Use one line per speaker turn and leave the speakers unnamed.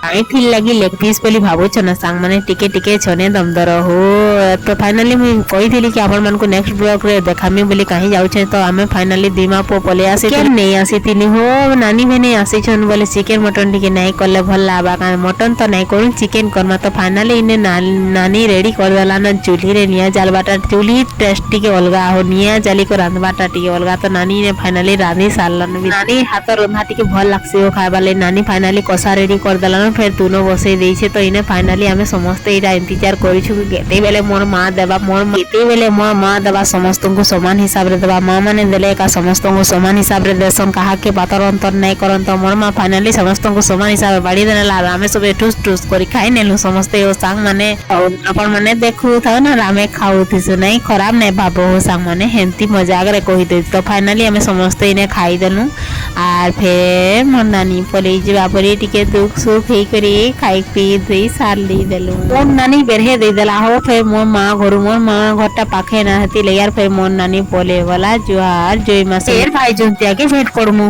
आई फिर लगी leg piece बोली भावुछ ना सांग माने टिके टिके छने दम दर हो। तो फाइनली मुझे कही थी कि आपण मन को नेक्स्ट ब्लॉग रे देखामी बोली कहीं जाउछे तो आमे फाइनली दिमा पो पले आसी के नहीं आसी तिनी हो नानी भेने आसी छन बोले चिकन मटन टिके नहीं करले भल लाबा का मटन तो नहीं करू चिकन करमा तो फाइनली इने नानी रेडी कर देला न चूल्ही रे निया जालबाटा चूल्ही टेस्ट टिके अलगा हो निया जाली को रांधबाटा टिके अलगा तो नानी ने फाइनली रांधी सारलन नानी हाथ रंधा टिके भल लागसे हो खाइबा ले नानी फाइनली कसा रेडी कर देला फिर तुनो बसई देइछे तो इने फाइनली आमे समस्त इरा इंतजार करिछु केते बेले मोर मां देबा मोर केते बेले मोर मां देबा समस्त को समान हिसाब रे देबा मां माने देले का समस्त को समान हिसाब रे देसन कहा के पातर अंतर नहीं करन तो मोर मां फाइनली समस्त को समान हिसाब रे बाड़ी देला आमे सब ठुस ठुस करी खाइ नेलु समस्त ओ सांग माने अपन माने देखु था ना रामे खाउ थिसु नहीं खराब नहीं भाबो हो सांग माने हेंती मजाक रे कहि दे तो फाइनली आमे समस्त इने खाइ देलु आर फिर मोर नानी पले जिबा परे टिके दुख सुख हे करी खाई पी दे सारली देलु मोर नानी बेरहे दे देला हो फिर मोर मां घरु मोर मां घरटा पाखे ना हती ले यार फिर मोर नानी पले वाला जुहार जय मां शेर भाई जुंतिया के भेंट करमु।